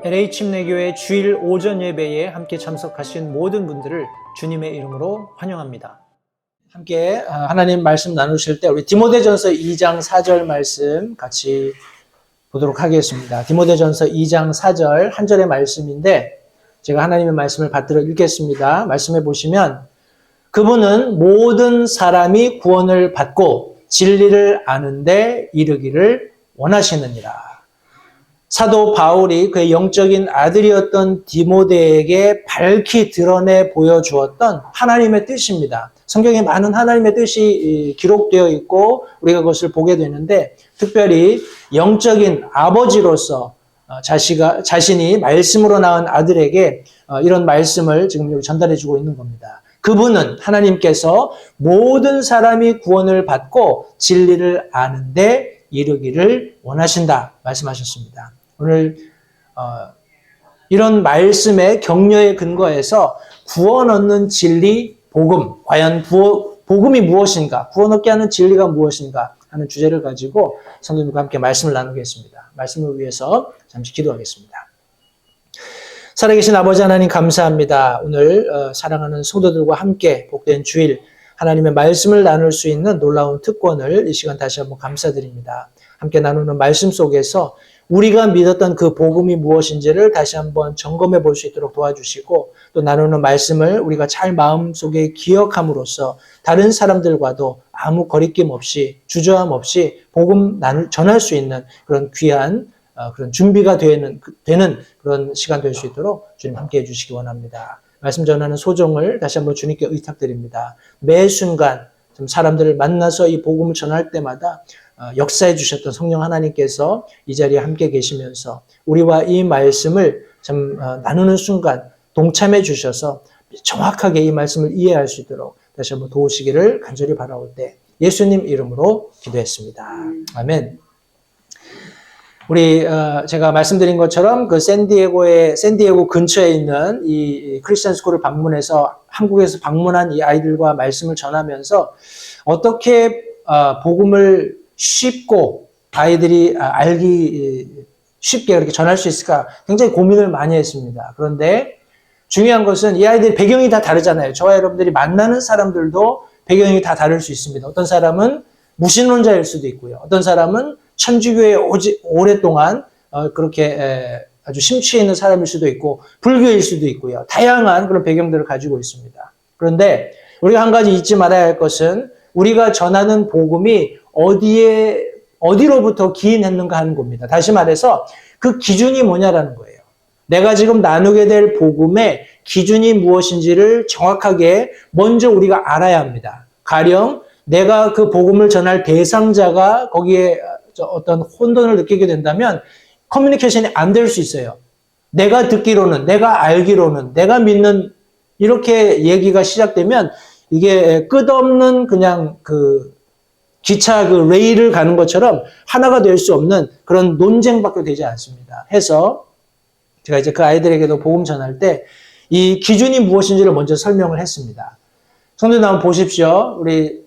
LA 침례교회 주일 오전 예배에 함께 참석하신 모든 분들을 주님의 이름으로 환영합니다. 함께 하나님 말씀 나누실 때 우리 디모데전서 2장 4절 말씀 같이 보도록 하겠습니다. 디모데전서 2장 4절 한 절의 말씀인데 제가 하나님의 말씀을 받들어 읽겠습니다. 말씀해 보시면 그분은 모든 사람이 구원을 받고 진리를 아는 데 이르기를 원하시느니라. 사도 바울이 그의 영적인 아들이었던 디모데에게 밝히 드러내 보여주었던 하나님의 뜻입니다. 성경에 많은 하나님의 뜻이 기록되어 있고 우리가 그것을 보게 되는데 특별히 영적인 아버지로서 자신이 말씀으로 낳은 아들에게 이런 말씀을 지금 여기 전달해 주고 있는 겁니다. 그분은 하나님께서 모든 사람이 구원을 받고 진리를 아는 데 이르기를 원하신다 말씀하셨습니다. 오늘 이런 말씀의 격려에 근거해서 구원 얻는 진리, 복음, 과연 복음이 무엇인가, 구원 얻게 하는 진리가 무엇인가 하는 주제를 가지고 성도님과 함께 말씀을 나누겠습니다. 말씀을 위해서 잠시 기도하겠습니다. 살아계신 아버지 하나님 감사합니다. 오늘 사랑하는 성도들과 함께 복된 주일 하나님의 말씀을 나눌 수 있는 놀라운 특권을 이 시간 다시 한번 감사드립니다. 함께 나누는 말씀 속에서 우리가 믿었던 그 복음이 무엇인지를 다시 한번 점검해 볼 수 있도록 도와주시고 또 나누는 말씀을 우리가 잘 마음속에 기억함으로써 다른 사람들과도 아무 거리낌 없이 주저함 없이 복음 전할 수 있는 그런 귀한 그런 준비가 되는 그런 시간 될 수 있도록 주님 함께 해주시기 원합니다. 말씀 전하는 소정을 다시 한번 주님께 의탁드립니다. 매 순간 좀 사람들을 만나서 이 복음을 전할 때마다 역사해 주셨던 성령 하나님께서 이 자리에 함께 계시면서 우리와 이 말씀을 좀 나누는 순간 동참해 주셔서 정확하게 이 말씀을 이해할 수 있도록 다시 한번 도우시기를 간절히 바라올 때 예수님 이름으로 기도했습니다. 아멘. 우리 제가 말씀드린 것처럼 그 샌디에고 근처에 있는 이 크리스천 스쿨을 방문해서 한국에서 방문한 이 아이들과 말씀을 전하면서 어떻게 복음을 쉽고 아이들이 알기 쉽게 이렇게 전할 수 있을까 굉장히 고민을 많이 했습니다. 그런데 중요한 것은 이 아이들이 배경이 다 다르잖아요. 저와 여러분들이 만나는 사람들도 배경이 다 다를 수 있습니다. 어떤 사람은 무신론자일 수도 있고요. 어떤 사람은 천주교에 오랫동안 그렇게 아주 심취해 있는 사람일 수도 있고 불교일 수도 있고요. 다양한 그런 배경들을 가지고 있습니다. 그런데 우리가 한 가지 잊지 말아야 할 것은 우리가 전하는 복음이 어디로부터 기인했는가 하는 겁니다. 다시 말해서 그 기준이 뭐냐라는 거예요. 내가 지금 나누게 될 복음의 기준이 무엇인지를 정확하게 먼저 우리가 알아야 합니다. 가령 내가 그 복음을 전할 대상자가 거기에 어떤 혼돈을 느끼게 된다면 커뮤니케이션이 안 될 수 있어요. 내가 듣기로는, 내가 알기로는, 내가 믿는 이렇게 얘기가 시작되면 이게 끝없는 그냥 기차 레일을 가는 것처럼 하나가 될 수 없는 그런 논쟁밖에 되지 않습니다. 해서 제가 이제 그 아이들에게도 복음 전할 때 이 기준이 무엇인지를 먼저 설명을 했습니다. 성도님 한번 보십시오. 우리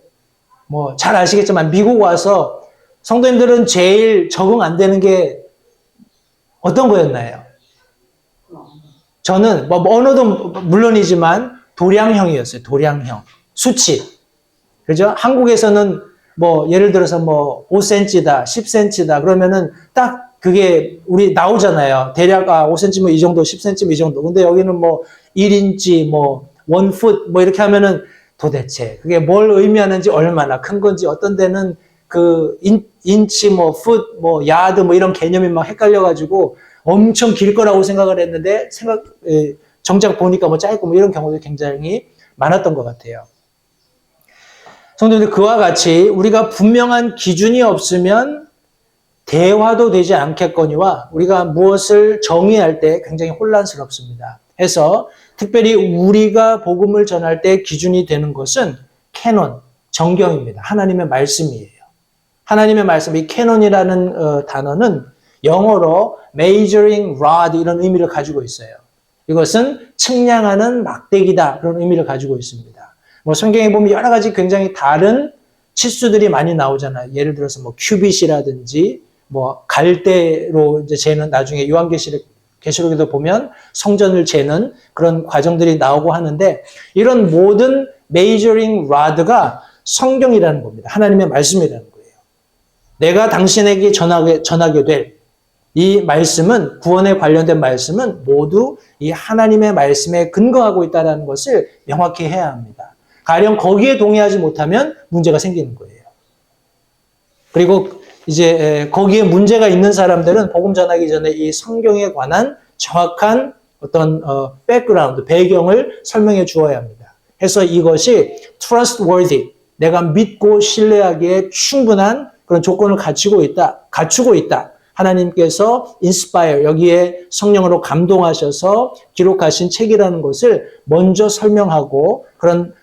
잘 아시겠지만 미국 와서 성도님들은 제일 적응 안 되는 게 어떤 거였나요? 저는 언어도 물론이지만 도량형이었어요. 도량형. 수치. 그죠? 한국에서는 예를 들어서 5cm다, 10cm다 그러면은 딱 그게 우리 나오잖아요. 대략 5cm 이 정도, 10cm 이 정도. 근데 여기는 1인치, 1foot 이렇게 하면은 도대체 그게 뭘 의미하는지 얼마나 큰 건지 어떤 데는 그 인치, foot, 야드 이런 개념이 막 헷갈려가지고 엄청 길 거라고 생각을 했는데 정작 보니까 짧고 이런 경우도 굉장히 많았던 것 같아요. 성도님들 그와 같이 우리가 분명한 기준이 없으면 대화도 되지 않겠거니와 우리가 무엇을 정의할 때 굉장히 혼란스럽습니다. 해서 특별히 우리가 복음을 전할 때 기준이 되는 것은 캐논, 정경입니다. 하나님의 말씀이에요. 하나님의 말씀, 이 캐논이라는 단어는 영어로 measuring rod 이런 의미를 가지고 있어요. 이것은 측량하는 막대기다 그런 의미를 가지고 있습니다. 성경에 보면 여러 가지 굉장히 다른 치수들이 많이 나오잖아요. 예를 들어서 큐빗이라든지 갈대로 이제 재는 나중에 요한계시록 계시록에도 보면 성전을 재는 그런 과정들이 나오고 하는데 이런 모든 메이저링 라드가 성경이라는 겁니다. 하나님의 말씀이라는 거예요. 내가 당신에게 전하게 될 이 말씀은 구원에 관련된 말씀은 모두 이 하나님의 말씀에 근거하고 있다는 것을 명확히 해야 합니다. 가령 거기에 동의하지 못하면 문제가 생기는 거예요. 그리고 이제 거기에 문제가 있는 사람들은 복음 전하기 전에 이 성경에 관한 정확한 어떤 백그라운드, 배경을 설명해 주어야 합니다. 해서 이것이 trustworthy, 내가 믿고 신뢰하기에 충분한 그런 조건을 갖추고 있다. 하나님께서 inspire, 여기에 성령으로 감동하셔서 기록하신 책이라는 것을 먼저 설명하고 그런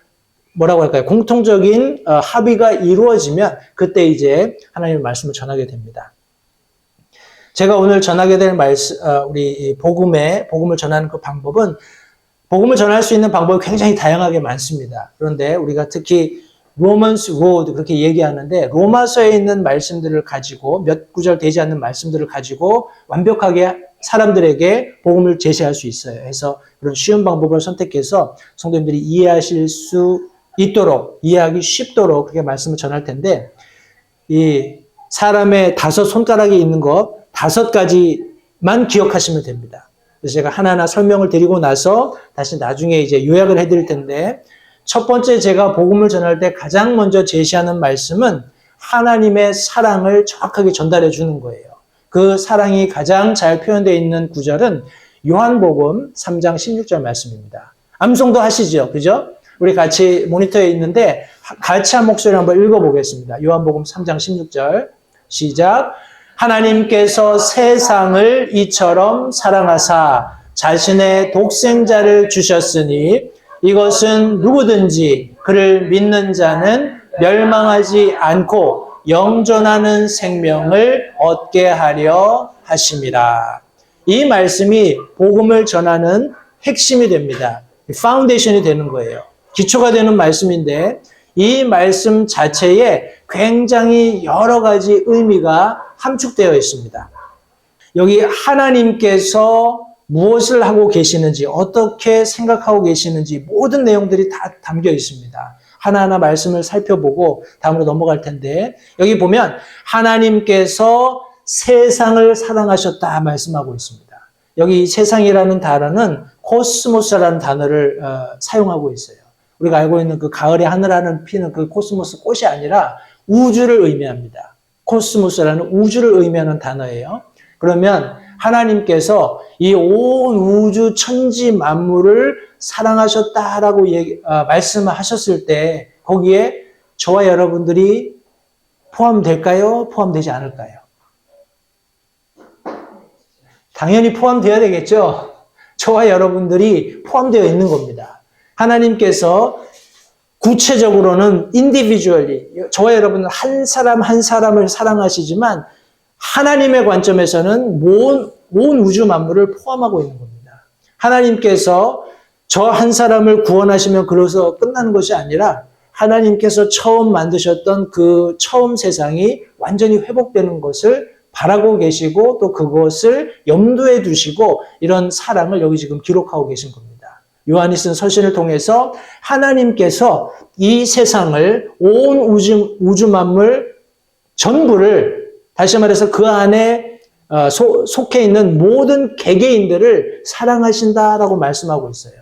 뭐라고 할까요? 공통적인 합의가 이루어지면 그때 이제 하나님의 말씀을 전하게 됩니다. 제가 오늘 전하게 될 말씀, 우리 복음을 전하는 그 방법은 복음을 전할 수 있는 방법이 굉장히 다양하게 많습니다. 그런데 우리가 특히 로먼스 로드 그렇게 얘기하는데 로마서에 있는 말씀들을 가지고 몇 구절 되지 않는 말씀들을 가지고 완벽하게 사람들에게 복음을 제시할 수 있어요. 그래서 그런 쉬운 방법을 선택해서 성도님들이 이해하실 수 있도록 이해하기 쉽도록 그렇게 말씀을 전할 텐데 이 사람의 5 손가락에 있는 것 5가지만 기억하시면 됩니다. 그래서 제가 하나하나 설명을 드리고 나서 다시 나중에 이제 요약을 해드릴 텐데 첫 번째 제가 복음을 전할 때 가장 먼저 제시하는 말씀은 하나님의 사랑을 정확하게 전달해 주는 거예요. 그 사랑이 가장 잘 표현되어 있는 구절은 요한복음 3장 16절 말씀입니다. 암송도 하시죠. 그죠? 우리 같이 모니터에 있는데 같이 한 목소리 한번 읽어보겠습니다. 요한복음 3장 16절 시작. 하나님께서 세상을 이처럼 사랑하사 자신의 독생자를 주셨으니 이것은 누구든지 그를 믿는 자는 멸망하지 않고 영존하는 생명을 얻게 하려 하심이라. 이 말씀이 복음을 전하는 핵심이 됩니다. 파운데이션이 되는 거예요. 기초가 되는 말씀인데 이 말씀 자체에 굉장히 여러 가지 의미가 함축되어 있습니다. 여기 하나님께서 무엇을 하고 계시는지, 어떻게 생각하고 계시는지 모든 내용들이 다 담겨 있습니다. 하나하나 말씀을 살펴보고 다음으로 넘어갈 텐데 여기 보면 하나님께서 세상을 사랑하셨다 말씀하고 있습니다. 여기 세상이라는 단어는 코스모스라는 단어를 사용하고 있어요. 우리가 알고 있는 그 가을에 하늘하늘 피는 그 코스모스 꽃이 아니라 우주를 의미합니다. 코스모스라는 우주를 의미하는 단어예요. 그러면 하나님께서 이 온 우주 천지 만물을 사랑하셨다라고 말씀을 하셨을 때 거기에 저와 여러분들이 포함될까요? 포함되지 않을까요? 당연히 포함되어야 되겠죠? 저와 여러분들이 포함되어 있는 겁니다. 하나님께서 구체적으로는 individually 저와 여러분은 한 사람 한 사람을 사랑하시지만 하나님의 관점에서는 온 우주 만물을 포함하고 있는 겁니다. 하나님께서 저 한 사람을 구원하시면 그래서 끝나는 것이 아니라 하나님께서 처음 만드셨던 그 처음 세상이 완전히 회복되는 것을 바라고 계시고 또 그것을 염두에 두시고 이런 사랑을 여기 지금 기록하고 계신 겁니다. 요한이 쓴 서신을 통해서 하나님께서 이 세상을 온 우주 만물 전부를 다시 말해서 그 안에 속해 있는 모든 개개인들을 사랑하신다라고 말씀하고 있어요.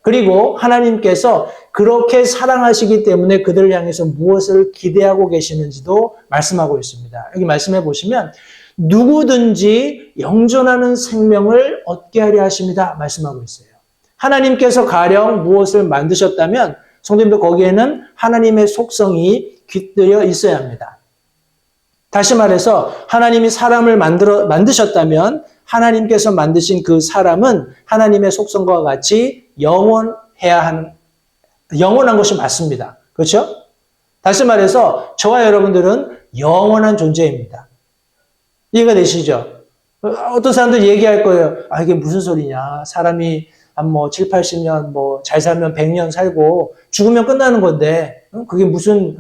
그리고 하나님께서 그렇게 사랑하시기 때문에 그들을 향해서 무엇을 기대하고 계시는지도 말씀하고 있습니다. 여기 말씀해 보시면 누구든지 영존하는 생명을 얻게 하려 하십니다. 말씀하고 있어요. 하나님께서 가령 무엇을 만드셨다면 성도님들 거기에는 하나님의 속성이 깃들여 있어야 합니다. 다시 말해서 하나님이 사람을 만드셨다면 하나님께서 만드신 그 사람은 하나님의 속성과 같이 영원한 것이 맞습니다. 그렇죠? 다시 말해서 저와 여러분들은 영원한 존재입니다. 이해가 되시죠? 어떤 사람들 얘기할 거예요. 아, 이게 무슨 소리냐. 사람이 한 7, 80년, 잘 살면 100년 살고 죽으면 끝나는 건데, 그게 무슨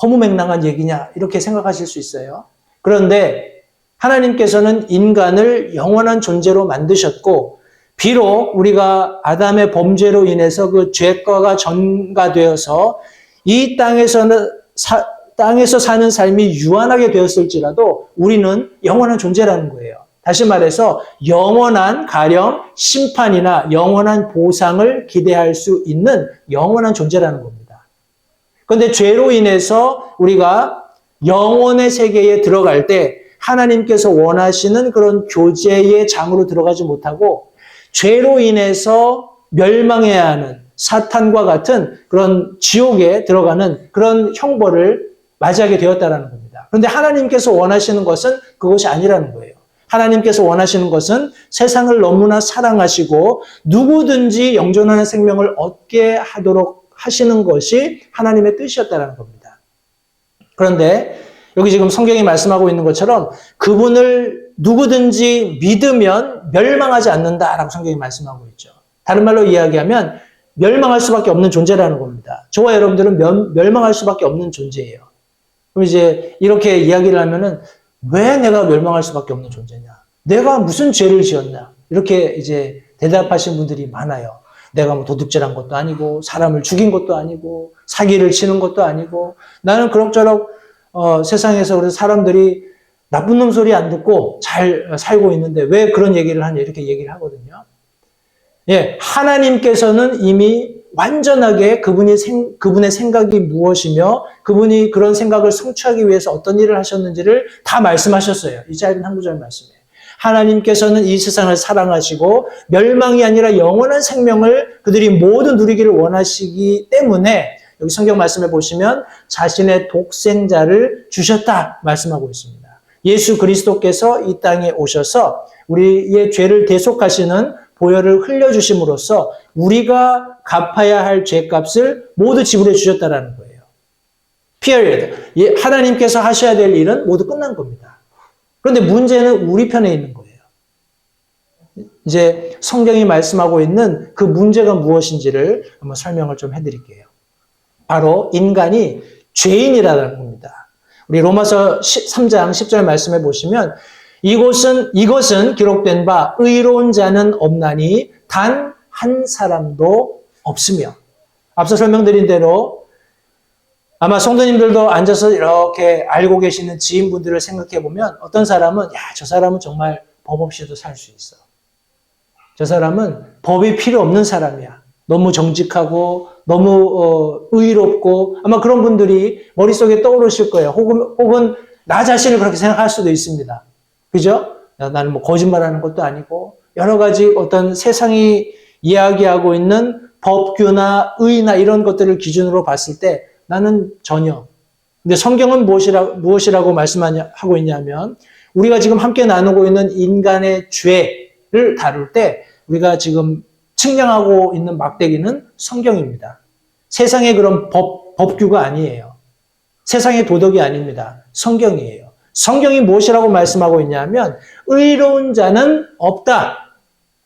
허무맹랑한 얘기냐. 이렇게 생각하실 수 있어요. 그런데 하나님께서는 인간을 영원한 존재로 만드셨고 비록 우리가 아담의 범죄로 인해서 그 죄과가 전가되어서 이 땅에서 사는 삶이 유한하게 되었을지라도 우리는 영원한 존재라는 거예요. 다시 말해서 영원한 가령 심판이나 영원한 보상을 기대할 수 있는 영원한 존재라는 겁니다. 그런데 죄로 인해서 우리가 영혼의 세계에 들어갈 때 하나님께서 원하시는 그런 교제의 장으로 들어가지 못하고 죄로 인해서 멸망해야 하는 사탄과 같은 그런 지옥에 들어가는 그런 형벌을 맞이하게 되었다는 겁니다. 그런데 하나님께서 원하시는 것은 그것이 아니라는 거예요. 하나님께서 원하시는 것은 세상을 너무나 사랑하시고 누구든지 영존하는 생명을 얻게 하도록 하시는 것이 하나님의 뜻이었다는 겁니다. 그런데 여기 지금 성경이 말씀하고 있는 것처럼 그분을 누구든지 믿으면 멸망하지 않는다라고 성경이 말씀하고 있죠. 다른 말로 이야기하면 멸망할 수밖에 없는 존재라는 겁니다. 저와 여러분들은 멸망할 수밖에 없는 존재예요. 그럼 이제 이렇게 이야기를 하면은 왜 내가 멸망할 수밖에 없는 존재냐? 내가 무슨 죄를 지었냐? 이렇게 이제 대답하신 분들이 많아요. 내가 뭐 도둑질한 것도 아니고 사람을 죽인 것도 아니고 사기를 치는 것도 아니고 나는 그럭저럭 세상에서 우리 사람들이 나쁜 놈 소리 안 듣고 잘 살고 있는데 왜 그런 얘기를 하냐 이렇게 얘기를 하거든요. 예, 하나님께서는 이미 완전하게 그분의 생각이 무엇이며 그분이 그런 생각을 성취하기 위해서 어떤 일을 하셨는지를 다 말씀하셨어요. 이 짧은 한 구절 말씀에. 하나님께서는 이 세상을 사랑하시고 멸망이 아니라 영원한 생명을 그들이 모두 누리기를 원하시기 때문에 여기 성경 말씀에 보시면 자신의 독생자를 주셨다 말씀하고 있습니다. 예수 그리스도께서 이 땅에 오셔서 우리의 죄를 대속하시는 보혈을 흘려주심으로써 우리가 갚아야 할 죄값을 모두 지불해 주셨다는 거예요. period. 하나님께서 하셔야 될 일은 모두 끝난 겁니다. 그런데 문제는 우리 편에 있는 거예요. 이제 성경이 말씀하고 있는 그 문제가 무엇인지를 한번 설명을 좀 해드릴게요. 바로 인간이 죄인이라는 겁니다. 우리 로마서 3장 10절 말씀해 보시면 이것은 기록된 바 의로운 자는 없나니 단 한 사람도 없으며 앞서 설명드린 대로 아마 성도님들도 앉아서 이렇게 알고 계시는 지인분들을 생각해 보면 어떤 사람은 저 사람은 정말 법 없이도 살 수 있어. 저 사람은 법이 필요 없는 사람이야. 너무 정직하고 너무 의롭고 아마 그런 분들이 머릿속에 떠오르실 거예요. 혹은 나 자신을 그렇게 생각할 수도 있습니다. 그죠? 나는 뭐 거짓말하는 것도 아니고 여러 가지 어떤 세상이 이야기하고 있는 법규나 의나 이런 것들을 기준으로 봤을 때 나는 전혀. 근데 성경은 무엇이라고 말씀하고 있냐면 우리가 지금 함께 나누고 있는 인간의 죄를 다룰 때 우리가 지금 측량하고 있는 막대기는 성경입니다. 세상의 그런 법규가 아니에요. 세상의 도덕이 아닙니다. 성경이에요. 성경이 무엇이라고 말씀하고 있냐면 의로운 자는 없다.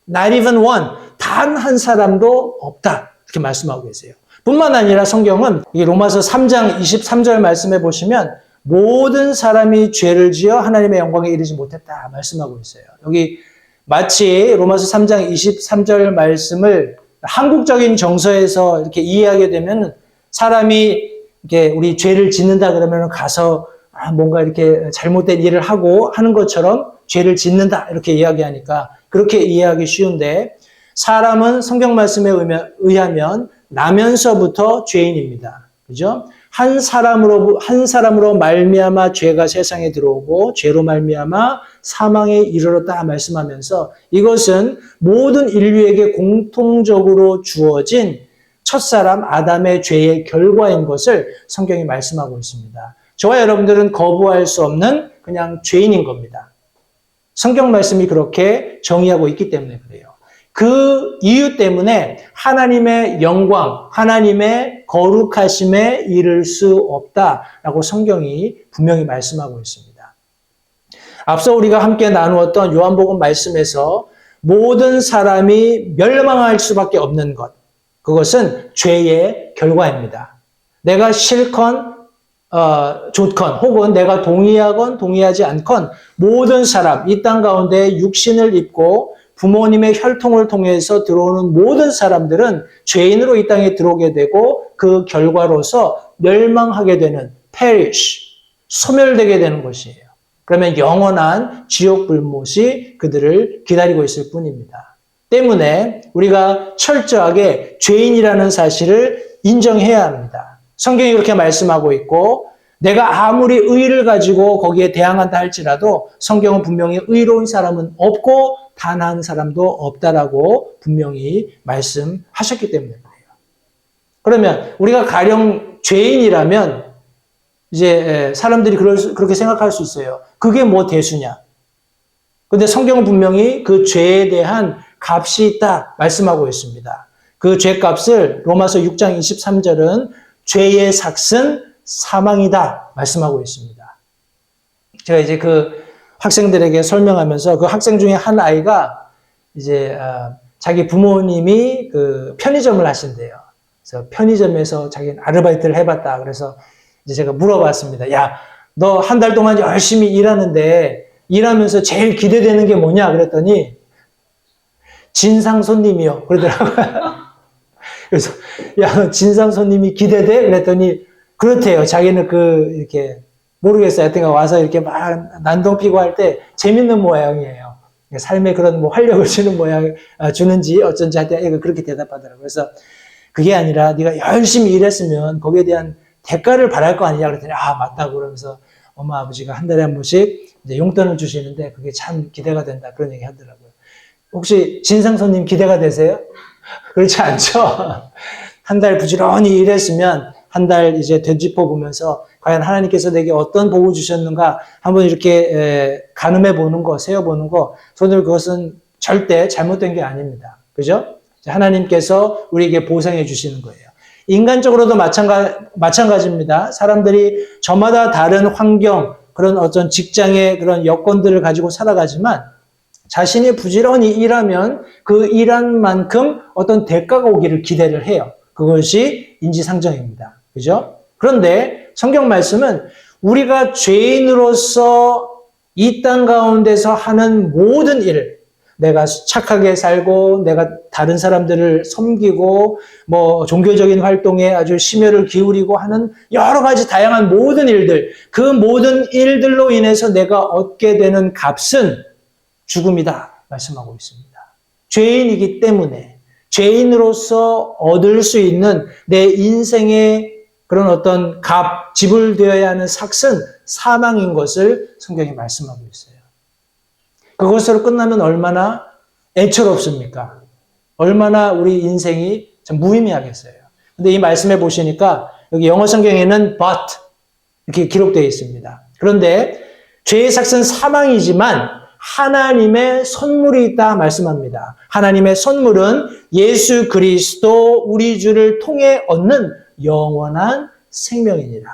Not even one. 단 한 사람도 없다. 이렇게 말씀하고 계세요. 뿐만 아니라 성경은 이 로마서 3장 23절 말씀해 보시면 모든 사람이 죄를 지어 하나님의 영광에 이르지 못했다 말씀하고 있어요. 여기 마치 로마서 3장 23절 말씀을 한국적인 정서에서 이렇게 이해하게 되면 사람이 이렇게 우리 죄를 짓는다 그러면 가서 뭔가 이렇게 잘못된 일을 하고 하는 것처럼 죄를 짓는다 이렇게 이야기하니까 그렇게 이해하기 쉬운데 사람은 성경 말씀에 의하면 나면서부터 죄인입니다. 그죠? 한 사람으로 말미암아 죄가 세상에 들어오고 죄로 말미암아 사망에 이르렀다 말씀하면서 이것은 모든 인류에게 공통적으로 주어진 첫사람 아담의 죄의 결과인 것을 성경이 말씀하고 있습니다. 저와 여러분들은 거부할 수 없는 그냥 죄인인 겁니다. 성경 말씀이 그렇게 정의하고 있기 때문에 그래요. 그 이유 때문에 하나님의 영광, 하나님의 거룩하심에 이를 수 없다라고 성경이 분명히 말씀하고 있습니다. 앞서 우리가 함께 나누었던 요한복음 말씀에서 모든 사람이 멸망할 수밖에 없는 것, 그것은 죄의 결과입니다. 내가 실컷 좋건 혹은 내가 동의하건 동의하지 않건 모든 사람, 이 땅 가운데 육신을 입고 부모님의 혈통을 통해서 들어오는 모든 사람들은 죄인으로 이 땅에 들어오게 되고 그 결과로서 멸망하게 되는 perish, 소멸되게 되는 것이에요. 그러면 영원한 지옥 불못이 그들을 기다리고 있을 뿐입니다. 때문에 우리가 철저하게 죄인이라는 사실을 인정해야 합니다. 성경이 그렇게 말씀하고 있고 내가 아무리 의의를 가지고 거기에 대항한다 할지라도 성경은 분명히 의로운 사람은 없고 단 한 사람도 없다라고 분명히 말씀하셨기 때문에 그래요. 그러면 우리가 가령 죄인이라면 이제 사람들이 그렇게 생각할 수 있어요. 그게 뭐 대수냐. 근데 성경은 분명히 그 죄에 대한 값이 있다 말씀하고 있습니다. 그 죄값을 로마서 6장 23절은 죄의 삭은 사망이다 말씀하고 있습니다. 제가 이제 그 학생들에게 설명하면서 그 학생 중에 한 아이가 이제 자기 부모님이 그 편의점을 하신대요. 그래서 편의점에서 자기는 아르바이트를 해봤다. 그래서 이제 제가 물어봤습니다. 야, 너 한 달 동안 열심히 일하는데 일하면서 제일 기대되는 게 뭐냐? 그랬더니 진상 손님이요. 그러더라고요. 그래서 야, 진상 손님이 기대돼? 그랬더니 그렇대요. 자기는 이렇게 모르겠어요. 하여튼 와서 이렇게 막 난동 피고 할 때 재밌는 모양이에요. 삶에 그런 활력을 주는 주는지 어쩐지 하여튼 애가 그렇게 대답하더라고요. 그래서 그게 아니라 네가 열심히 일했으면 거기에 대한 대가를 바랄 거 아니냐 그랬더니 맞다고 그러면서 엄마 아버지가 한 달에 한 번씩 이제 용돈을 주시는데 그게 참 기대가 된다 그런 얘기 하더라고요. 혹시 진상 손님 기대가 되세요? 그렇지 않죠? 한 달 부지런히 일했으면 한 달 이제 되짚어 보면서 과연 하나님께서 내게 어떤 복을 주셨는가 한번 이렇게 가늠해 보는 거, 세어 보는 거, 손들 그것은 절대 잘못된 게 아닙니다. 그죠? 하나님께서 우리에게 보상해 주시는 거예요. 인간적으로도 마찬가지입니다. 사람들이 저마다 다른 환경, 그런 어떤 직장의 그런 여건들을 가지고 살아가지만 자신이 부지런히 일하면 그 일한 만큼 어떤 대가가 오기를 기대를 해요. 그것이 인지상정입니다. 그죠? 그런데 성경 말씀은 우리가 죄인으로서 이 땅 가운데서 하는 모든 일, 내가 착하게 살고 내가 다른 사람들을 섬기고 종교적인 활동에 아주 심혈을 기울이고 하는 여러 가지 다양한 모든 일들, 그 모든 일들로 인해서 내가 얻게 되는 값은 죽음이다 말씀하고 있습니다. 죄인이기 때문에 죄인으로서 얻을 수 있는 내 인생의 그런 어떤 지불되어야 하는 삭은 사망인 것을 성경이 말씀하고 있어요. 그것으로 끝나면 얼마나 애처롭습니까? 얼마나 우리 인생이 참 무의미하겠어요. 근데 이 말씀에 보시니까 여기 영어 성경에는 but 이렇게 기록되어 있습니다. 그런데 죄의 삭은 사망이지만 하나님의 선물이 있다 말씀합니다. 하나님의 선물은 예수 그리스도 우리 주를 통해 얻는 영원한 생명이니라.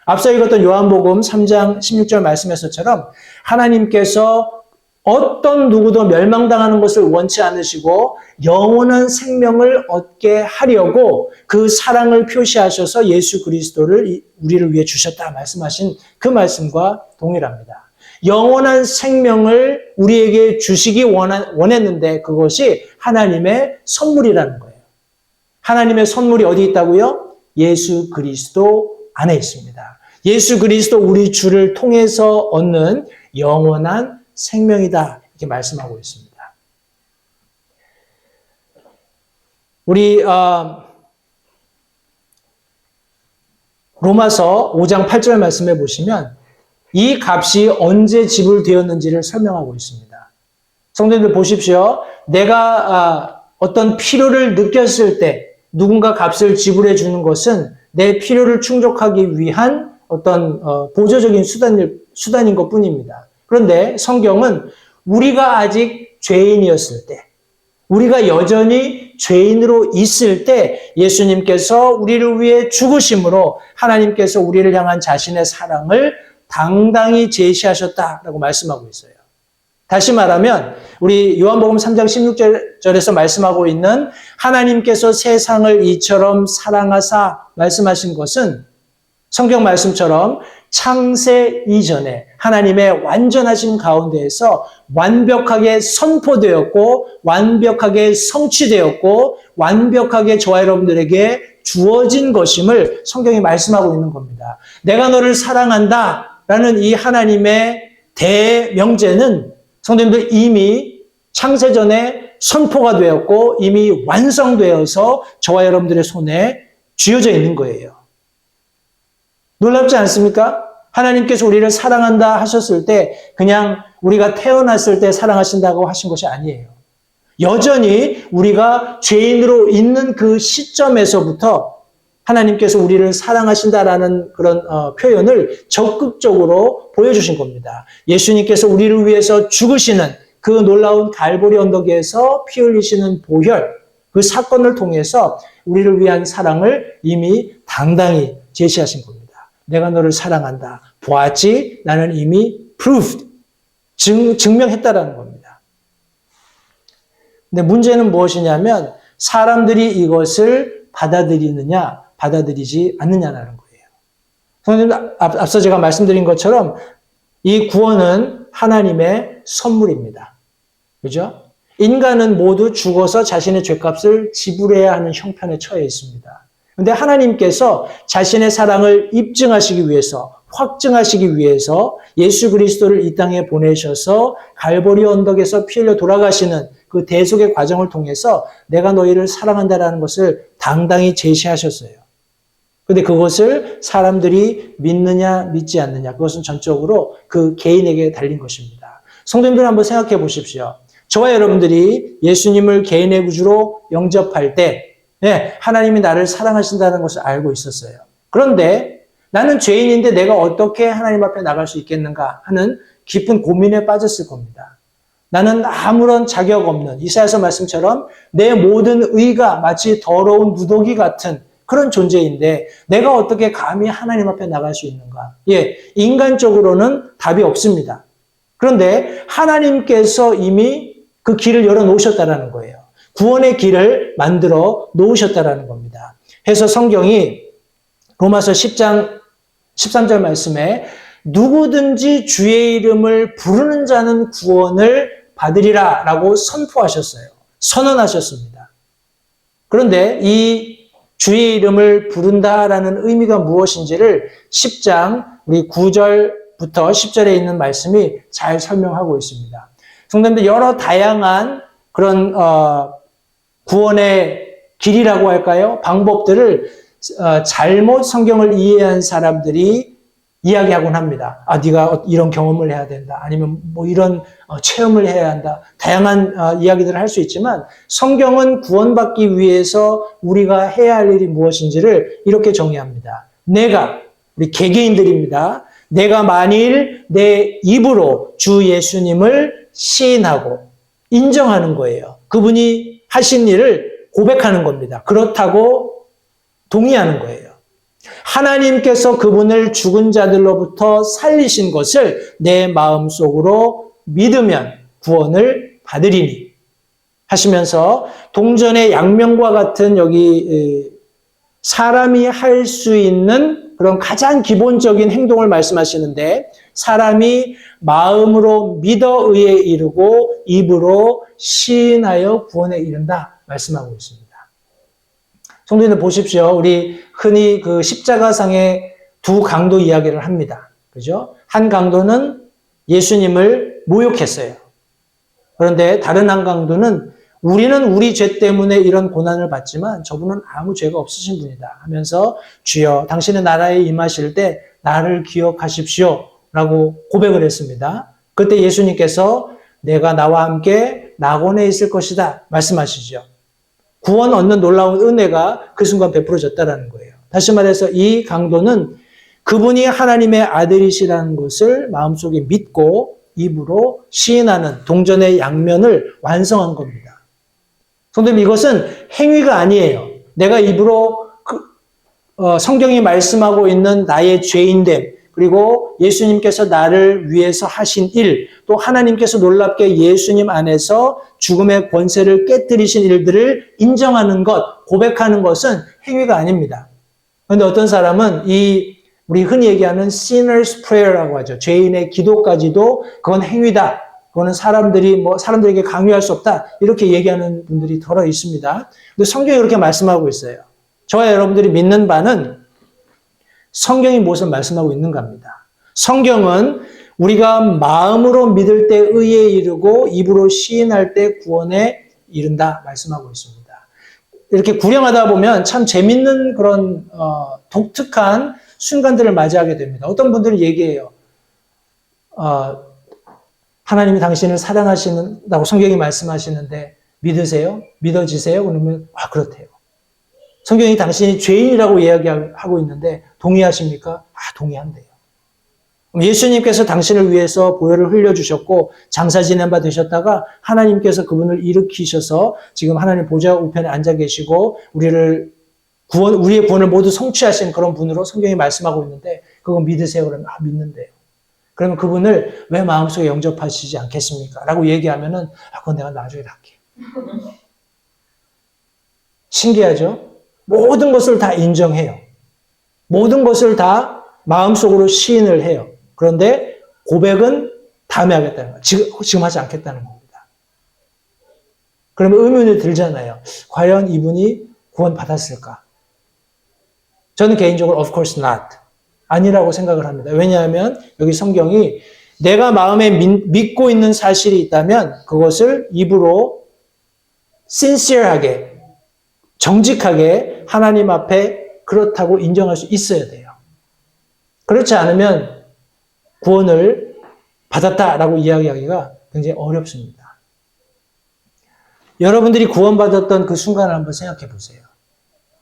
앞서 읽었던 요한복음 3장 16절 말씀에서처럼 하나님께서 어떤 누구도 멸망당하는 것을 원치 않으시고 영원한 생명을 얻게 하려고 그 사랑을 표시하셔서 예수 그리스도를 우리를 위해 주셨다 말씀하신 그 말씀과 동일합니다. 영원한 생명을 우리에게 주시기 원했는데 그것이 하나님의 선물이라는 거예요. 하나님의 선물이 어디 있다고요? 예수 그리스도 안에 있습니다. 예수 그리스도 우리 주를 통해서 얻는 영원한 생명이다 이렇게 말씀하고 있습니다. 우리 로마서 5장 8절 말씀해 보시면 이 값이 언제 지불되었는지를 설명하고 있습니다. 성도님들 보십시오. 내가 어떤 필요를 느꼈을 때 누군가 값을 지불해 주는 것은 내 필요를 충족하기 위한 어떤 보조적인 수단인 것뿐입니다. 그런데 성경은 우리가 아직 죄인이었을 때, 우리가 여전히 죄인으로 있을 때 예수님께서 우리를 위해 죽으심으로 하나님께서 우리를 향한 자신의 사랑을 당당히 제시하셨다라고 말씀하고 있어요. 다시 말하면 우리 요한복음 3장 16절에서 말씀하고 있는 하나님께서 세상을 이처럼 사랑하사 말씀하신 것은 성경 말씀처럼 창세 이전에 하나님의 완전하신 가운데에서 완벽하게 선포되었고 완벽하게 성취되었고 완벽하게 저와 여러분들에게 주어진 것임을 성경이 말씀하고 있는 겁니다. 내가 너를 사랑한다 라는 이 하나님의 대명제는 성도님들 이미 창세전에 선포가 되었고 이미 완성되어서 저와 여러분들의 손에 쥐어져 있는 거예요. 놀랍지 않습니까? 하나님께서 우리를 사랑한다 하셨을 때 그냥 우리가 태어났을 때 사랑하신다고 하신 것이 아니에요. 여전히 우리가 죄인으로 있는 그 시점에서부터 하나님께서 우리를 사랑하신다라는 그런 표현을 적극적으로 보여주신 겁니다. 예수님께서 우리를 위해서 죽으시는 그 놀라운 갈보리 언덕에서 피 흘리시는 보혈, 그 사건을 통해서 우리를 위한 사랑을 이미 당당히 제시하신 겁니다. 내가 너를 사랑한다. 보았지? 나는 이미 proved, 증명했다라는 겁니다. 근데 문제는 무엇이냐면 사람들이 이것을 받아들이느냐, 받아들이지 않느냐라는 거예요. 선생님, 앞서 제가 말씀드린 것처럼 이 구원은 하나님의 선물입니다. 그죠? 인간은 모두 죽어서 자신의 죄값을 지불해야 하는 형편에 처해 있습니다. 그런데 하나님께서 자신의 사랑을 입증하시기 위해서, 확증하시기 위해서 예수 그리스도를 이 땅에 보내셔서 갈보리 언덕에서 피 흘려 돌아가시는 그 대속의 과정을 통해서 내가 너희를 사랑한다라는 것을 당당히 제시하셨어요. 그런데 그것을 사람들이 믿느냐 믿지 않느냐, 그것은 전적으로 그 개인에게 달린 것입니다. 성도님들 한번 생각해 보십시오. 저와 여러분들이 예수님을 개인의 구주로 영접할 때 하나님이 나를 사랑하신다는 것을 알고 있었어요. 그런데 나는 죄인인데 내가 어떻게 하나님 앞에 나갈 수 있겠는가 하는 깊은 고민에 빠졌을 겁니다. 나는 아무런 자격 없는, 이사야서 말씀처럼 내 모든 의가 마치 더러운 무더기 같은 그런 존재인데 내가 어떻게 감히 하나님 앞에 나갈 수 있는가? 인간적으로는 답이 없습니다. 그런데 하나님께서 이미 그 길을 열어놓으셨다는 거예요. 구원의 길을 만들어 놓으셨다는 겁니다. 그래서 성경이 로마서 10장 13절 말씀에 누구든지 주의 이름을 부르는 자는 구원을 받으리라 라고 선포하셨어요. 선언하셨습니다. 그런데 이 주의 이름을 부른다라는 의미가 무엇인지를 10장 우리 9절부터 10절에 있는 말씀이 잘 설명하고 있습니다. 성도님들 여러 다양한 그런 구원의 길이라고 할까요? 방법들을 잘못 성경을 이해한 사람들이 이야기하곤 합니다. 네가 이런 경험을 해야 된다. 아니면 뭐 이런 체험을 해야 한다. 다양한 이야기들을 할 수 있지만 성경은 구원받기 위해서 우리가 해야 할 일이 무엇인지를 이렇게 정의합니다. 우리 개개인들입니다. 내가 만일 내 입으로 주 예수님을 시인하고 인정하는 거예요. 그분이 하신 일을 고백하는 겁니다. 그렇다고 동의하는 거예요. 하나님께서 그분을 죽은 자들로부터 살리신 것을 내 마음속으로 믿으면 구원을 받으리니 하시면서 동전의 양면과 같은 여기 사람이 할 수 있는 그런 가장 기본적인 행동을 말씀하시는데 사람이 마음으로 믿어 의에 이르고 입으로 시인하여 구원에 이른다 말씀하고 있습니다. 성도님들 보십시오. 우리 흔히 그 십자가상의 두 강도 이야기를 합니다. 그죠? 한 강도는 예수님을 모욕했어요. 그런데 다른 한 강도는 우리는 우리 죄 때문에 이런 고난을 받지만 저분은 아무 죄가 없으신 분이다 하면서 주여 당신의 나라에 임하실 때 나를 기억하십시오 라고 고백을 했습니다. 그때 예수님께서 내가 나와 함께 낙원에 있을 것이다 말씀하시죠. 구원 얻는 놀라운 은혜가 그 순간 베풀어졌다는 거예요. 다시 말해서 이 강도는 그분이 하나님의 아들이시라는 것을 마음속에 믿고 입으로 시인하는 동전의 양면을 완성한 겁니다. 성도님 이것은 행위가 아니에요. 내가 입으로 성경이 말씀하고 있는 나의 죄인됨 그리고 예수님께서 나를 위해서 하신 일, 또 하나님께서 놀랍게 예수님 안에서 죽음의 권세를 깨뜨리신 일들을 인정하는 것, 고백하는 것은 행위가 아닙니다. 그런데 어떤 사람은 이 우리 흔히 얘기하는 sinner's prayer라고 하죠. 죄인의 기도까지도 그건 행위다. 그거는 사람들에게 강요할 수 없다. 이렇게 얘기하는 분들이 더러 있습니다. 근데 성경이 이렇게 말씀하고 있어요. 저와 여러분들이 믿는 바는 성경이 무엇을 말씀하고 있는가입니다. 성경은 우리가 마음으로 믿을 때 의에 이르고 입으로 시인할 때 구원에 이른다 말씀하고 있습니다. 이렇게 구령하다 보면 참 재밌는 그런 독특한 순간들을 맞이하게 됩니다. 어떤 분들은 얘기해요. 하나님이 당신을 사랑하신다고 성경이 말씀하시는데 믿으세요? 믿어지세요? 그러면 그렇대요. 성경이 당신이 죄인이라고 이야기하고 있는데 동의하십니까? 동의한대요. 예수님께서 당신을 위해서 보혈을 흘려주셨고 장사 지낸 바 되셨다가 하나님께서 그분을 일으키셔서 지금 하나님 보좌 우편에 앉아 계시고 우리의 구원을 모두 성취하신 그런 분으로 성경이 말씀하고 있는데 그거 믿으세요? 그러면 믿는데요. 그러면 그분을 왜 마음속에 영접하시지 않겠습니까? 라고 얘기하면은 그건 내가 나중에 할게. 신기하죠? 모든 것을 다 인정해요. 모든 것을 다 마음속으로 시인을 해요. 그런데 고백은 다음에 하겠다는 거예요. 지금 하지 않겠다는 겁니다. 그러면 의문이 들잖아요. 과연 이분이 구원 받았을까? 저는 개인적으로 of course not. 아니라고 생각을 합니다. 왜냐하면 여기 성경이 내가 마음에 믿고 있는 사실이 있다면 그것을 입으로 sincere하게, 정직하게 하나님 앞에 그렇다고 인정할 수 있어야 돼요. 그렇지 않으면 구원을 받았다라고 이야기하기가 굉장히 어렵습니다. 여러분들이 구원받았던 그 순간을 한번 생각해 보세요.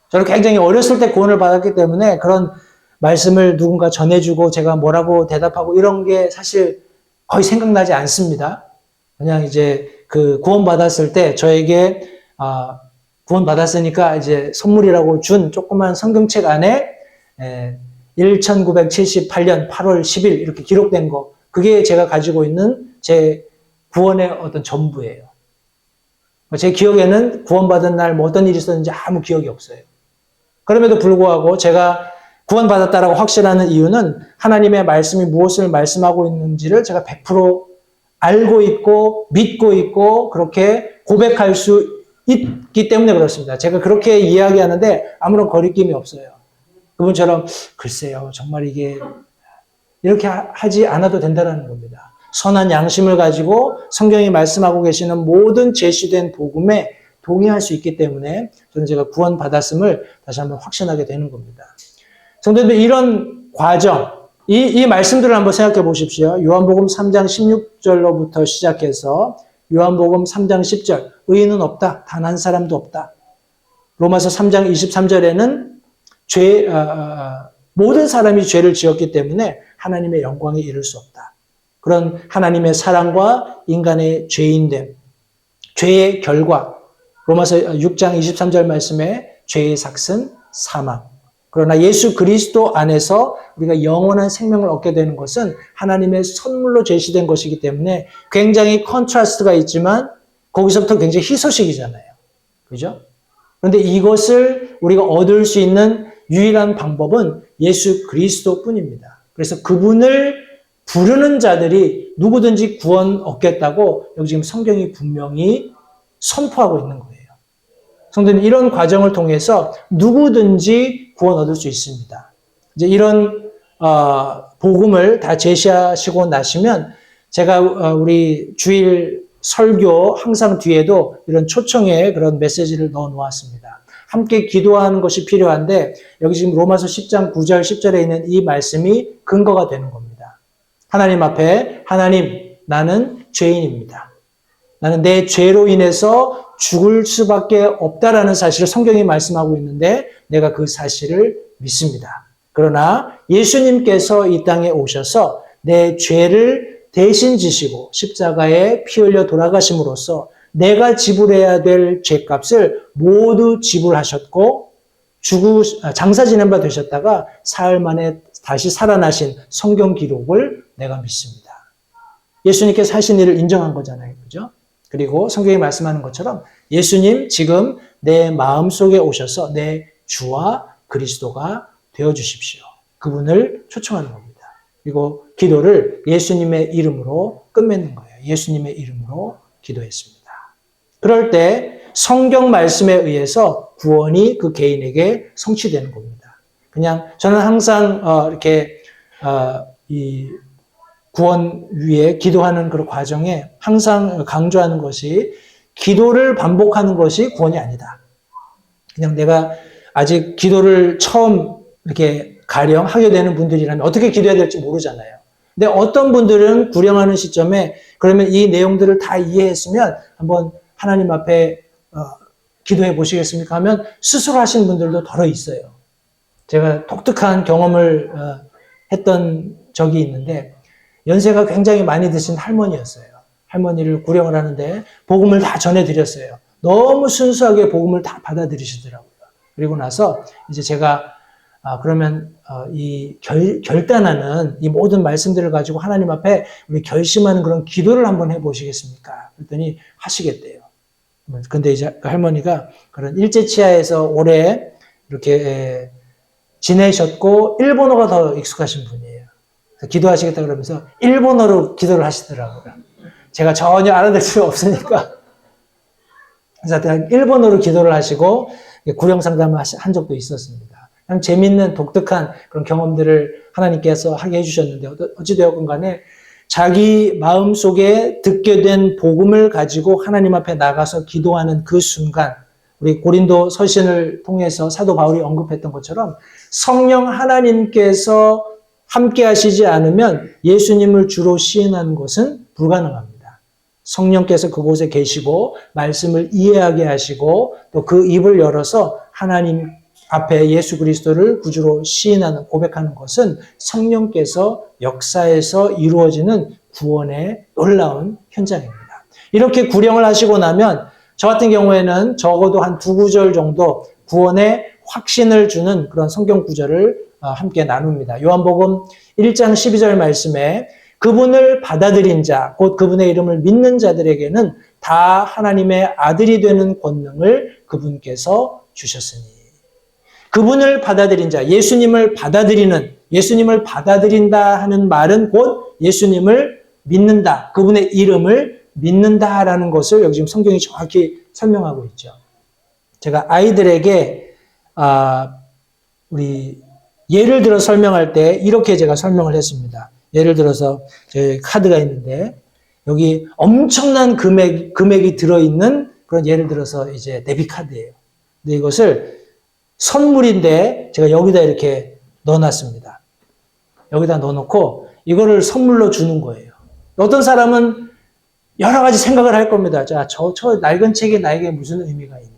저는 굉장히 어렸을 때 구원을 받았기 때문에 그런 말씀을 누군가 전해주고 제가 뭐라고 대답하고 이런 게 사실 거의 생각나지 않습니다. 그냥 이제 그 구원받았을 때 저에게 구원받았으니까 이제 선물이라고 준 조그만 성경책 안에 1978년 8월 10일 이렇게 기록된 거, 그게 제가 가지고 있는 제 구원의 어떤 전부예요. 제 기억에는 구원받은 날 뭐 어떤 일이 있었는지 아무 기억이 없어요. 그럼에도 불구하고 제가 구원받았다라고 확신하는 이유는 하나님의 말씀이 무엇을 말씀하고 있는지를 제가 100% 알고 있고 믿고 있고 그렇게 고백할 수 있기 때문에 그렇습니다. 제가 그렇게 이야기하는데 아무런 거리낌이 없어요. 그분처럼 글쎄요, 정말 이게 이렇게 하지 않아도 된다는 겁니다. 선한 양심을 가지고 성경이 말씀하고 계시는 모든 제시된 복음에 동의할 수 있기 때문에 저는 제가 구원받았음을 다시 한번 확신하게 되는 겁니다. 성도님들, 이런 과정, 이 말씀들을 한번 생각해 보십시오. 요한복음 3장 16절로부터 시작해서 요한복음 3장 10절, 의인은 없다, 단 한 사람도 없다. 로마서 3장 23절에는 모든 사람이 죄를 지었기 때문에 하나님의 영광에 이를 수 없다. 그런 하나님의 사랑과 인간의 죄인됨, 죄의 결과, 로마서 6장 23절 말씀에 죄의 삭은 사망. 그러나 예수 그리스도 안에서 우리가 영원한 생명을 얻게 되는 것은 하나님의 선물로 제시된 것이기 때문에 굉장히 컨트라스트가 있지만 거기서부터 굉장히 희소식이잖아요. 그죠? 그런데 이것을 우리가 얻을 수 있는 유일한 방법은 예수 그리스도 뿐입니다. 그래서 그분을 부르는 자들이 누구든지 구원 얻겠다고 여기 지금 성경이 분명히 선포하고 있는 거예요. 성도님, 이런 과정을 통해서 누구든지 구원 얻을 수 있습니다. 이제 이런 복음을 다 제시하시고 나시면 제가 우리 주일 설교 항상 뒤에도 이런 초청의 그런 메시지를 넣어 놓았습니다. 함께 기도하는 것이 필요한데 여기 지금 로마서 10장 9절 10절에 있는 이 말씀이 근거가 되는 겁니다. 하나님 앞에 하나님, 나는 죄인입니다. 나는 내 죄로 인해서 죽을 수밖에 없다라는 사실을 성경이 말씀하고 있는데 내가 그 사실을 믿습니다. 그러나 예수님께서 이 땅에 오셔서 내 죄를 대신 지시고 십자가에 피 흘려 돌아가심으로써 내가 지불해야 될 죄값을 모두 지불하셨고 장사 지낸 바 되셨다가 사흘 만에 다시 살아나신 성경 기록을 내가 믿습니다. 예수님께서 하신 일을 인정한 거잖아요. 그죠? 그리고 성경이 말씀하는 것처럼 예수님 지금 내 마음속에 오셔서 내 주와 그리스도가 되어주십시오. 그분을 초청하는 겁니다. 그리고 기도를 예수님의 이름으로 끝맺는 거예요. 예수님의 이름으로 기도했습니다. 그럴 때 성경 말씀에 의해서 구원이 그 개인에게 성취되는 겁니다. 그냥 저는 항상 이 구원 위에 기도하는 그런 과정에 항상 강조하는 것이 기도를 반복하는 것이 구원이 아니다. 그냥 내가 아직 기도를 처음 이렇게 가령 하게 되는 분들이라면 어떻게 기도해야 될지 모르잖아요. 근데 어떤 분들은 구령하는 시점에 그러면 이 내용들을 다 이해했으면 한번 하나님 앞에 기도해 보시겠습니까? 하면 스스로 하시는 분들도 더러 있어요. 제가 독특한 경험을 했던 적이 있는데 연세가 굉장히 많이 드신 할머니였어요. 할머니를 구령을 하는데 복음을 다 전해드렸어요. 너무 순수하게 복음을 다 받아들이시더라고요. 그리고 나서 이제 제가 그러면 이 결단하는 이 모든 말씀들을 가지고 하나님 앞에 우리 결심하는 그런 기도를 한번 해보시겠습니까? 그랬더니 하시겠대요. 근데 이제 그 할머니가 그런 일제치하에서 오래 이렇게 지내셨고 일본어가 더 익숙하신 분이에요. 기도하시겠다 그러면서 일본어로 기도를 하시더라고요. 제가 전혀 알아들 수가 없으니까. 그래서 일본어로 기도를 하시고 구령 상담을 한 적도 있었습니다. 참 재밌는 독특한 그런 경험들을 하나님께서 하게 해주셨는데 어찌되었건 간에 자기 마음속에 듣게 된 복음을 가지고 하나님 앞에 나가서 기도하는 그 순간 우리 고린도 서신을 통해서 사도 바울이 언급했던 것처럼 성령 하나님께서 함께 하시지 않으면 예수님을 주로 시인하는 것은 불가능합니다. 성령께서 그곳에 계시고 말씀을 이해하게 하시고 또 그 입을 열어서 하나님 앞에 예수 그리스도를 구주로 시인하는 고백하는 것은 성령께서 역사에서 이루어지는 구원의 놀라운 현장입니다. 이렇게 구령을 하시고 나면 저 같은 경우에는 적어도 한 2구절 정도 구원의 확신을 주는 그런 성경 구절을 함께 나눕니다. 요한복음 1장 12절 말씀에 그분을 받아들인 자, 곧 그분의 이름을 믿는 자들에게는 다 하나님의 아들이 되는 권능을 그분께서 주셨으니. 그분을 받아들인 자, 예수님을 받아들인다 하는 말은 곧 예수님을 믿는다. 그분의 이름을 믿는다라는 것을 여기 지금 성경이 정확히 설명하고 있죠. 제가 아이들에게 우리 예를 들어 설명할 때 이렇게 제가 설명을 했습니다. 예를 들어서 제 카드가 있는데 여기 엄청난 금액이 들어있는 그런 예를 들어서 이제 데뷔 카드예요. 근데 이것을 선물인데 제가 여기다 이렇게 넣어놨습니다. 여기다 넣어놓고 이거를 선물로 주는 거예요. 어떤 사람은 여러 가지 생각을 할 겁니다. 자, 저 낡은 책이 나에게 무슨 의미가 있냐.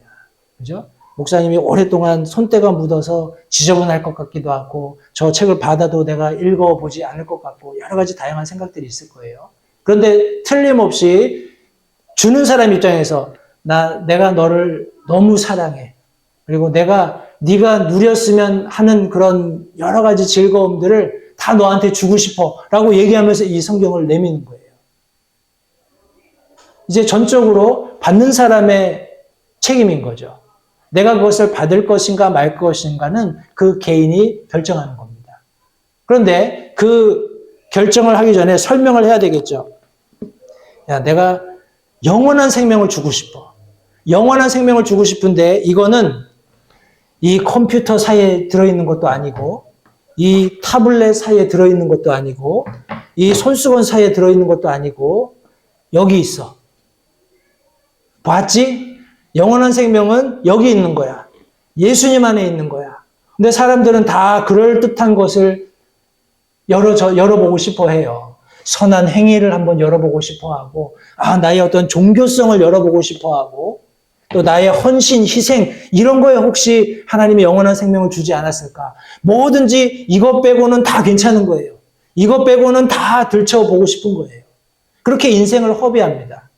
그죠? 목사님이 오랫동안 손때가 묻어서 지저분할 것 같기도 하고 저 책을 받아도 내가 읽어보지 않을 것 같고 여러 가지 다양한 생각들이 있을 거예요. 그런데 틀림없이 주는 사람 입장에서 내가 너를 너무 사랑해. 그리고 네가 누렸으면 하는 그런 여러 가지 즐거움들을 다 너한테 주고 싶어 라고 얘기하면서 이 성경을 내미는 거예요. 이제 전적으로 받는 사람의 책임인 거죠. 내가 그것을 받을 것인가 말 것인가는 그 개인이 결정하는 겁니다. 그런데 그 결정을 하기 전에 설명을 해야 되겠죠. 야, 내가 영원한 생명을 주고 싶어. 영원한 생명을 주고 싶은데 이거는 이 컴퓨터 사이에 들어있는 것도 아니고 이 타블렛 사이에 들어있는 것도 아니고 이 손수건 사이에 들어있는 것도 아니고 여기 있어. 봤지? 영원한 생명은 여기 있는 거야. 예수님 안에 있는 거야. 근데 사람들은 다 그럴듯한 것을 열어보고 싶어 해요. 선한 행위를 한번 열어보고 싶어 하고, 나의 어떤 종교성을 열어보고 싶어 하고, 또 나의 헌신, 희생, 이런 거에 혹시 하나님이 영원한 생명을 주지 않았을까? 뭐든지 이것 빼고는 다 괜찮은 거예요. 이것 빼고는 다 들춰보고 싶은 거예요. 그렇게 인생을 허비합니다.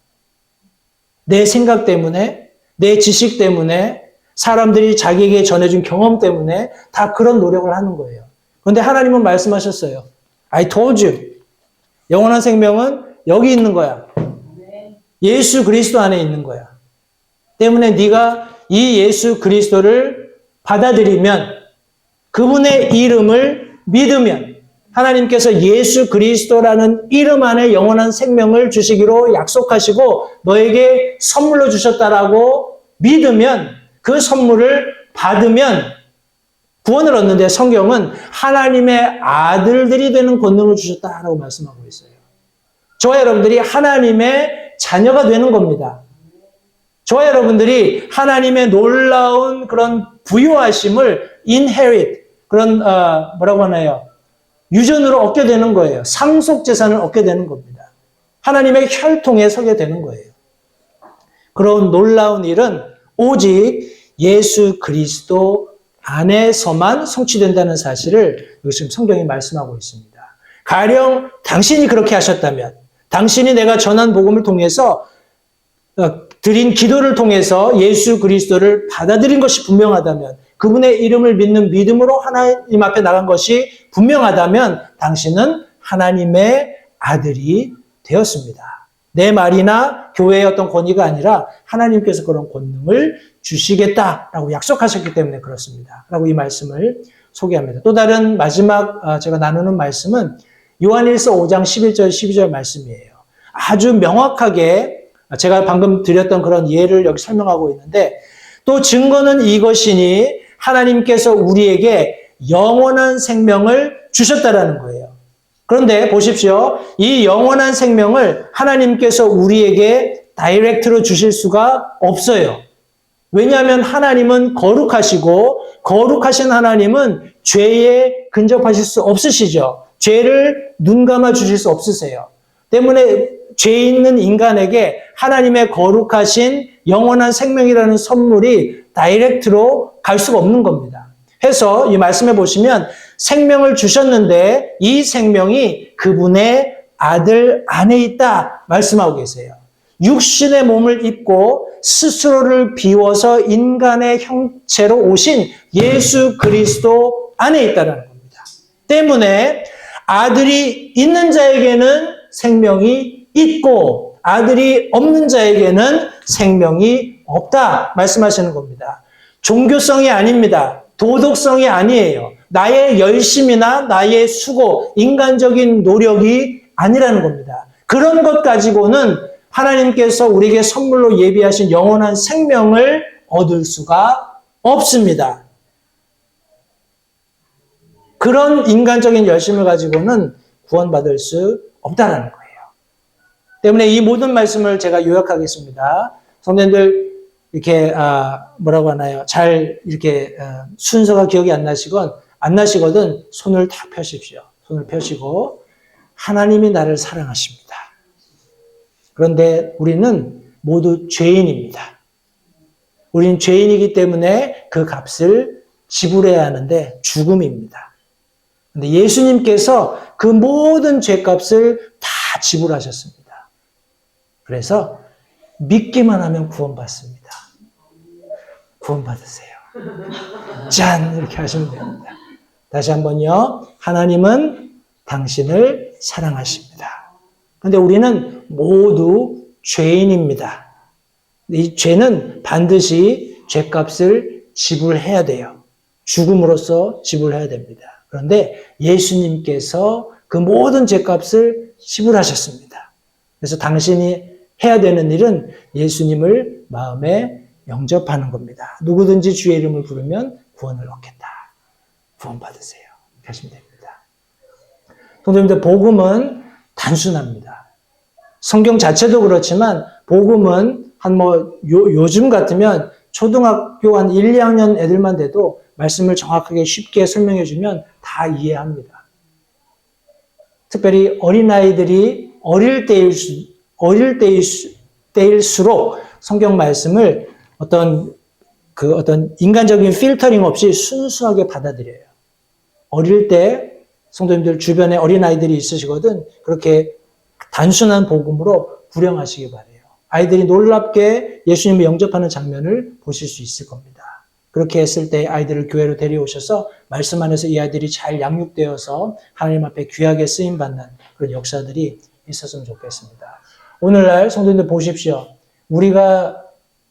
내 생각 때문에, 내 지식 때문에, 사람들이 자기에게 전해준 경험 때문에 다 그런 노력을 하는 거예요. 그런데 하나님은 말씀하셨어요. I told you. 영원한 생명은 여기 있는 거야. 예수 그리스도 안에 있는 거야. 때문에 네가 이 예수 그리스도를 받아들이면 그분의 이름을 믿으면 하나님께서 예수 그리스도라는 이름 안에 영원한 생명을 주시기로 약속하시고 너에게 선물로 주셨다라고 믿으면 그 선물을 받으면 구원을 얻는데 성경은 하나님의 아들들이 되는 권능을 주셨다라고 말씀하고 있어요. 저와 여러분들이 하나님의 자녀가 되는 겁니다. 저와 여러분들이 하나님의 놀라운 그런 부유하심을 inherit, 그런 뭐라고 하나요? 유전으로 얻게 되는 거예요. 상속 재산을 얻게 되는 겁니다. 하나님의 혈통에 서게 되는 거예요. 그런 놀라운 일은 오직 예수 그리스도 안에서만 성취된다는 사실을 지금 성경이 말씀하고 있습니다. 가령 당신이 그렇게 하셨다면, 당신이 내가 전한 복음을 통해서 드린 기도를 통해서 예수 그리스도를 받아들인 것이 분명하다면, 그분의 이름을 믿는 믿음으로 하나님 앞에 나간 것이 분명하다면 당신은 하나님의 아들이 되었습니다. 내 말이나 교회의 어떤 권위가 아니라 하나님께서 그런 권능을 주시겠다라고 약속하셨기 때문에 그렇습니다. 라고 이 말씀을 소개합니다. 또 다른 마지막 제가 나누는 말씀은 요한일서 5장 11절 12절 말씀이에요. 아주 명확하게 제가 방금 드렸던 그런 예를 여기 설명하고 있는데, 또 증거는 이것이니 하나님께서 우리에게 영원한 생명을 주셨다라는 거예요. 그런데 보십시오. 이 영원한 생명을 하나님께서 우리에게 다이렉트로 주실 수가 없어요. 왜냐하면 하나님은 거룩하시고 거룩하신 하나님은 죄에 근접하실 수 없으시죠. 죄를 눈감아 주실 수 없으세요. 때문에 죄 있는 인간에게 하나님의 거룩하신 영원한 생명이라는 선물이 다이렉트로 갈 수가 없는 겁니다. 해서 이 말씀에 보시면 생명을 주셨는데 이 생명이 그분의 아들 안에 있다 말씀하고 계세요. 육신의 몸을 입고 스스로를 비워서 인간의 형체로 오신 예수 그리스도 안에 있다는 겁니다. 때문에 아들이 있는 자에게는 생명이 있고 아들이 없는 자에게는 생명이 없다 말씀하시는 겁니다. 종교성이 아닙니다. 도덕성이 아니에요. 나의 열심이나 나의 수고, 인간적인 노력이 아니라는 겁니다. 그런 것 가지고는 하나님께서 우리에게 선물로 예비하신 영원한 생명을 얻을 수가 없습니다. 그런 인간적인 열심을 가지고는 구원받을 수 없다는 거예요. 때문에 이 모든 말씀을 제가 요약하겠습니다. 성도님들 이렇게 뭐라고 하나요? 잘 이렇게 순서가 기억이 안 나시거든 손을 탁 펴십시오. 손을 펴시고 하나님이 나를 사랑하십니다. 그런데 우리는 모두 죄인입니다. 우리는 죄인이기 때문에 그 값을 지불해야 하는데 죽음입니다. 그런데 예수님께서 그 모든 죄값을 다 지불하셨습니다. 그래서 믿기만 하면 구원받습니다. 구원받으세요. 짠! 이렇게 하시면 됩니다. 다시 한번요. 하나님은 당신을 사랑하십니다. 그런데 우리는 모두 죄인입니다. 이 죄는 반드시 죄값을 지불해야 돼요. 죽음으로써 지불해야 됩니다. 그런데 예수님께서 그 모든 죄값을 지불하셨습니다. 그래서 당신이 해야 되는 일은 예수님을 마음에 영접하는 겁니다. 누구든지 주의 이름을 부르면 구원을 얻겠다. 구원받으세요. 이렇게 하시면 됩니다. 성도님들, 복음은 단순합니다. 성경 자체도 그렇지만 복음은 요즘 같으면 초등학교 한 1, 2학년 애들만 돼도 말씀을 정확하게 쉽게 설명해 주면 다 이해합니다. 특별히 어린아이들이 어릴 때일수록 성경 말씀을 어떤 인간적인 필터링 없이 순수하게 받아들여요. 어릴 때 성도님들 주변에 어린아이들이 있으시거든 그렇게 단순한 복음으로 불행하시기 바라요. 아이들이 놀랍게 예수님을 영접하는 장면을 보실 수 있을 겁니다. 그렇게 했을 때 아이들을 교회로 데려오셔서 말씀 안에서 이 아이들이 잘 양육되어서 하나님 앞에 귀하게 쓰임받는 그런 역사들이 있었으면 좋겠습니다. 오늘날 성도님들 보십시오. 우리가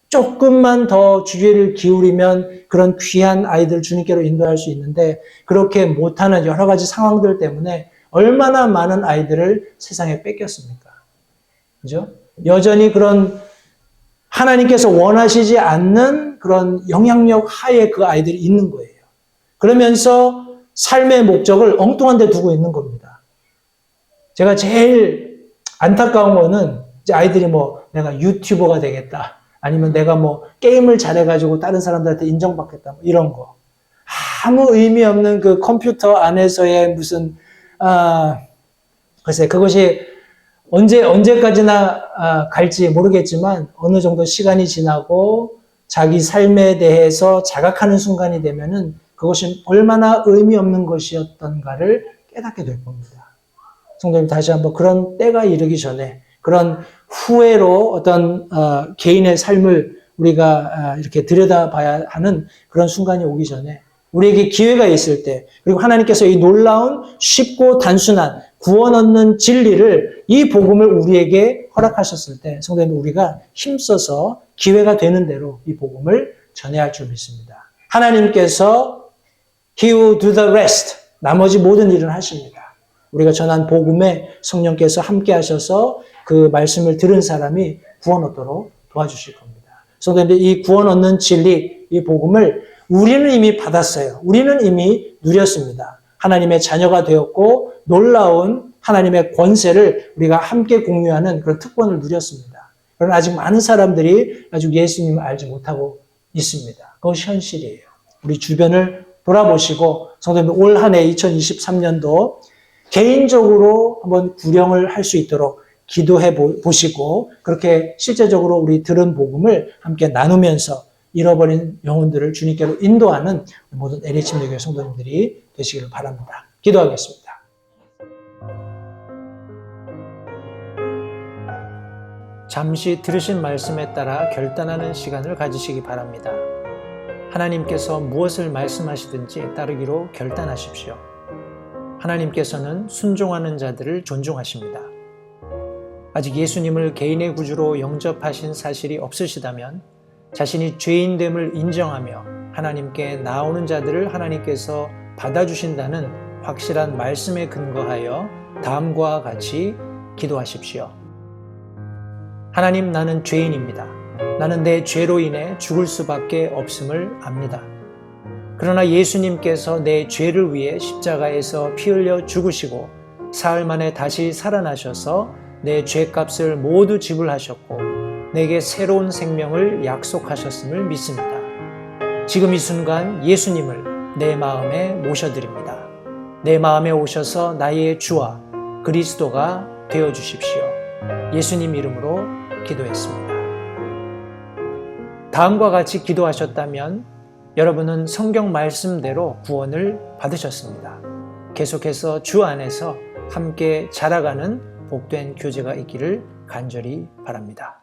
조금만 더 주의를 기울이면 그런 귀한 아이들 주님께로 인도할 수 있는데 그렇게 못하는 여러 가지 상황들 때문에 얼마나 많은 아이들을 세상에 뺏겼습니까? 그죠? 여전히 그런 하나님께서 원하시지 않는 그런 영향력 하에 그 아이들이 있는 거예요. 그러면서 삶의 목적을 엉뚱한 데 두고 있는 겁니다. 제가 제일 안타까운 거는 이제 아이들이 뭐 내가 유튜버가 되겠다. 아니면 내가 뭐 게임을 잘해가지고 다른 사람들한테 인정받겠다. 뭐 이런 거. 아무 의미 없는 그 컴퓨터 안에서의 무슨, 글쎄, 그것이 언제까지나 갈지 모르겠지만 어느 정도 시간이 지나고 자기 삶에 대해서 자각하는 순간이 되면은 그것이 얼마나 의미 없는 것이었던가를 깨닫게 될 겁니다. 성도님 다시 한번 그런 때가 이르기 전에 그런 후회로 어떤 개인의 삶을 우리가 이렇게 들여다봐야 하는 그런 순간이 오기 전에 우리에게 기회가 있을 때 그리고 하나님께서 이 놀라운 쉽고 단순한 구원 얻는 진리를 이 복음을 우리에게 허락하셨을 때 성도님 우리가 힘써서 기회가 되는 대로 이 복음을 전해야 할 줄 믿습니다. 하나님께서 He will do the rest. 나머지 모든 일을 하십니다. 우리가 전한 복음에 성령께서 함께 하셔서 그 말씀을 들은 사람이 구원 얻도록 도와주실 겁니다. 성도님들 이 구원 얻는 진리, 이 복음을 우리는 이미 받았어요. 우리는 이미 누렸습니다. 하나님의 자녀가 되었고 놀라운 하나님의 권세를 우리가 함께 공유하는 그런 특권을 누렸습니다. 그러나 아직 많은 사람들이 아직 예수님을 알지 못하고 있습니다. 그것이 현실이에요. 우리 주변을 돌아보시고 성도님들 올 한 해 2023년도 개인적으로 한번 구령을 할 수 있도록 기도해 보시고 그렇게 실제적으로 우리 들은 복음을 함께 나누면서 잃어버린 영혼들을 주님께로 인도하는 모든 LH 교회 성도님들이 되시기를 바랍니다. 기도하겠습니다. 잠시 들으신 말씀에 따라 결단하는 시간을 가지시기 바랍니다. 하나님께서 무엇을 말씀하시든지 따르기로 결단하십시오. 하나님께서는 순종하는 자들을 존중하십니다. 아직 예수님을 개인의 구주로 영접하신 사실이 없으시다면 자신이 죄인됨을 인정하며 하나님께 나오는 자들을 하나님께서 받아주신다는 확실한 말씀에 근거하여 다음과 같이 기도하십시오. 하나님, 나는 죄인입니다. 나는 내 죄로 인해 죽을 수밖에 없음을 압니다. 그러나 예수님께서 내 죄를 위해 십자가에서 피 흘려 죽으시고 사흘 만에 다시 살아나셔서 내 죄값을 모두 지불하셨고 내게 새로운 생명을 약속하셨음을 믿습니다. 지금 이 순간 예수님을 내 마음에 모셔드립니다. 내 마음에 오셔서 나의 주와 그리스도가 되어주십시오. 예수님 이름으로 기도했습니다. 다음과 같이 기도하셨다면 여러분은 성경 말씀대로 구원을 받으셨습니다. 계속해서 주 안에서 함께 자라가는 복된 교제가 있기를 간절히 바랍니다.